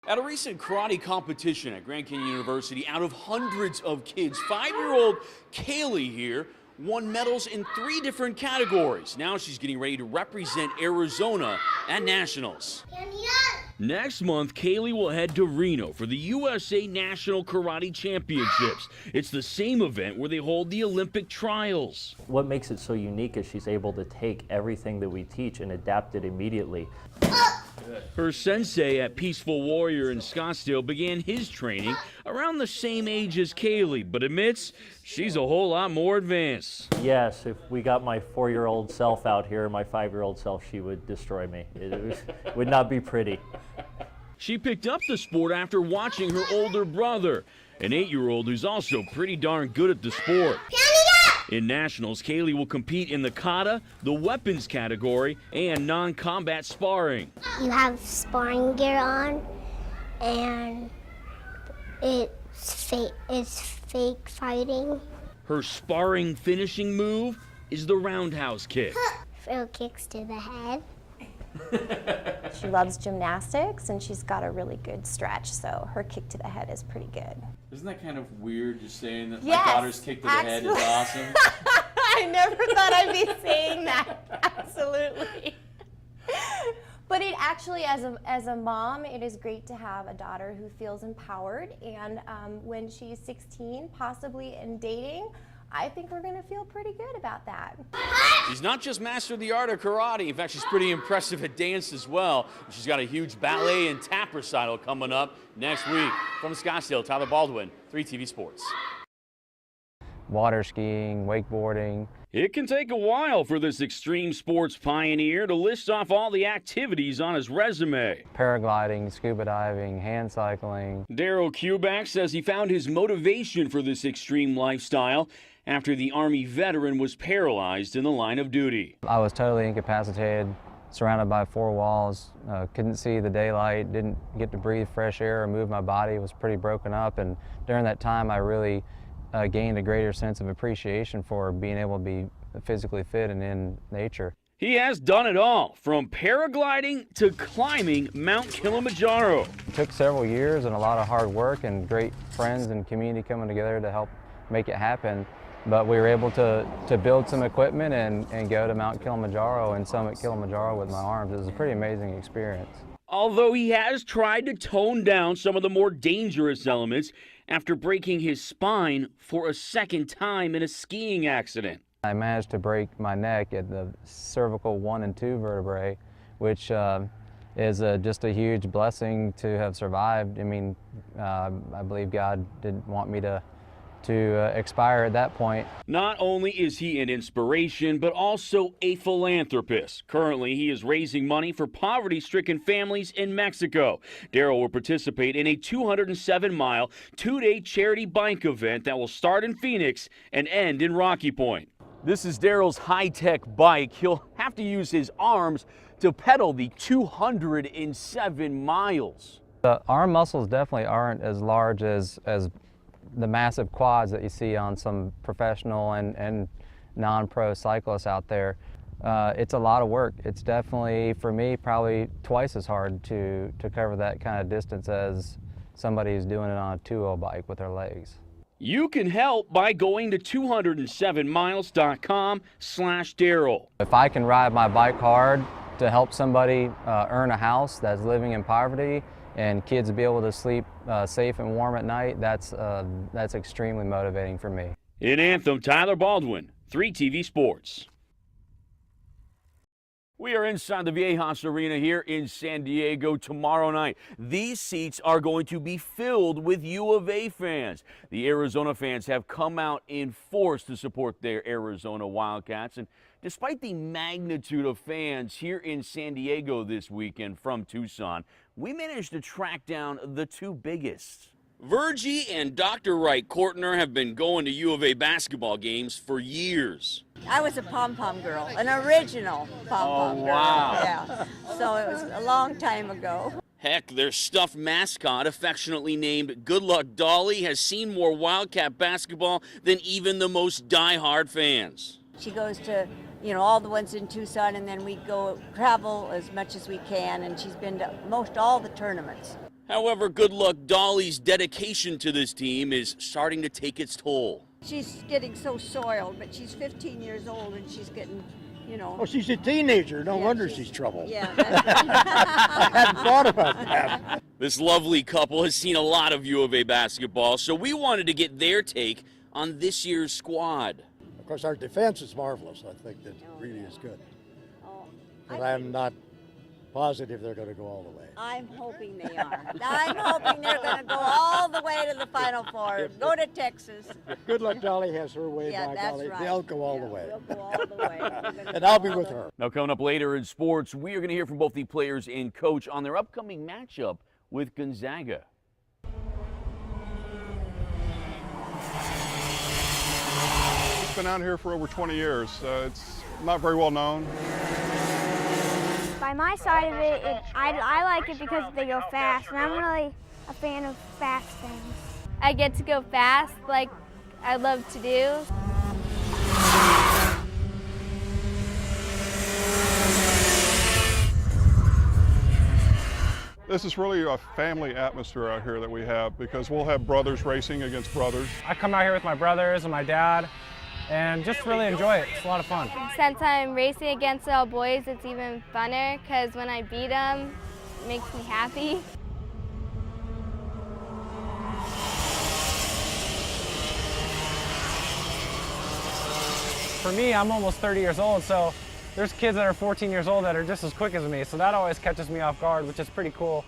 At a recent karate competition at Grand Canyon University, out of hundreds of kids, 5-year-old Kaylee here won medals in 3 different categories. Now she's getting ready to represent Arizona at Nationals. Next month, Kaylee will head to Reno for the USA National Karate Championships. It's the same event where they hold the Olympic trials. What makes it so unique is she's able to take everything that we teach and adapt it immediately. Her sensei at Peaceful Warrior in Scottsdale began his training around the same age as Kaylee, but admits she's a whole lot more advanced. Yes, if we got my 4-year-old self out here, my 5-year-old self, she would destroy me. It would not be pretty. She picked up the sport after watching her older brother, an 8-year-old who's also pretty darn good at the sport. In Nationals, Kaylee will compete in the kata, the weapons category, and non-combat sparring. You have sparring gear on, and it's fake fighting. Her sparring finishing move is the roundhouse kick. Throw kicks to the head. She loves gymnastics and she's got a really good stretch, so her kick to the head is pretty good. Isn't that kind of weird, just saying that Yes, my daughter's kick to the head is awesome? I never thought I'd be saying that. Absolutely. But it actually, as a mom, it is great to have a daughter who feels empowered, and when she's 16, possibly in dating, I think we're going to feel pretty good about that. She's not just mastered the art of karate. In fact, she's pretty impressive at dance as well. She's got a huge ballet and tap recital coming up next week. From Scottsdale, Tyler Baldwin, 3TV Sports. Water skiing, wakeboarding. It can take a while for this extreme sports pioneer to list off all the activities on his resume. Paragliding, scuba diving, hand cycling. Daryl Kubak says he found his motivation for this extreme lifestyle after the Army veteran was paralyzed in the line of duty. I was totally incapacitated, surrounded by 4 walls, couldn't see the daylight, didn't get to breathe fresh air or move my body, was pretty broken up, and during that time I really gained a greater sense of appreciation for being able to be physically fit and in nature. He has done it all, from paragliding to climbing Mount Kilimanjaro. It took several years and a lot of hard work and great friends and community coming together to help make it happen. But we were able to build some equipment and go to Mount Kilimanjaro and summit Kilimanjaro with my arms. It was a pretty amazing experience. Although he has tried to tone down some of the more dangerous elements after breaking his spine for a second time in a skiing accident. I managed to break my neck at the cervical 1 and 2 vertebrae, which is just a huge blessing to have survived. I mean, I believe God didn't want me to expire at that point. Not only is he an inspiration, but also a philanthropist. Currently, he is raising money for poverty-stricken families in Mexico. Daryl will participate in a 207-mile, 2-day charity bike event that will start in Phoenix and end in Rocky Point. This is Daryl's high-tech bike. He'll have to use his arms to pedal the 207 miles. The arm muscles definitely aren't as large as the massive quads that you see on some professional and non-pro cyclists out there. It's a lot of work. It's definitely, for me, probably twice as hard to cover that kind of distance as somebody who's doing it on a 2-wheel bike with their legs. You can help by going to 207miles.com/Daryl. If I can ride my bike hard to help somebody earn a house that's living in poverty, and kids be able to sleep safe and warm at night, that's extremely motivating for me. In Anthem, Tyler Baldwin, 3TV Sports. We are inside the Viejas Arena here in San Diego tomorrow night. These seats are going to be filled with U of A fans. The Arizona fans have come out in force to support their Arizona Wildcats, and despite the magnitude of fans here in San Diego this weekend from Tucson, we managed to track down the 2 biggest. Virgie and Dr. Wright Kortner have been going to U of A basketball games for years. I was a pom-pom girl, an original pom-pom girl. Wow. Yeah. So it was a long time ago. Heck, their stuffed mascot, affectionately named Good Luck Dolly, has seen more Wildcat basketball than even the most die-hard fans. She goes to, all the ones in Tucson, and then we go travel as much as we can, and she's been to most all the tournaments. However, Good Luck Dolly's dedication to this team is starting to take its toll. She's getting so soiled, but she's 15 years old and she's getting, you know. Oh, she's a teenager. No Yeah, wonder she's trouble. Yeah, that's I hadn't thought about that. This lovely couple has seen a lot of U of A basketball, so we wanted to get their take on this year's squad. Of course, our defense is marvelous. I think that really is good. Oh, But I'm not positive they're going to go all the way. I'm hoping they are. I'm hoping they're going to go all the way to the Final Four. Go to Texas. Good Luck Dolly has her way, Yeah, by that's golly. right. They'll go all the Yeah, way. We'll go all the way. We're gonna And go I'll be all with the- her. Now, coming up later in sports, we are going to hear from both the players and coach on their upcoming matchup with Gonzaga. It's been out here for over 20 years. It's not very well known. By my side of it, I like it because they go fast, and I'm really a fan of fast things. I get to go fast like I love to do. This is really a family atmosphere out here that we have because we'll have brothers racing against brothers. I come out here with my brothers and my dad and just really enjoy it. It's a lot of fun. Since I'm racing against all boys, it's even funner because when I beat them, it makes me happy. For me, I'm almost 30 years old, so there's kids that are 14 years old that are just as quick as me, so that always catches me off guard, which is pretty cool.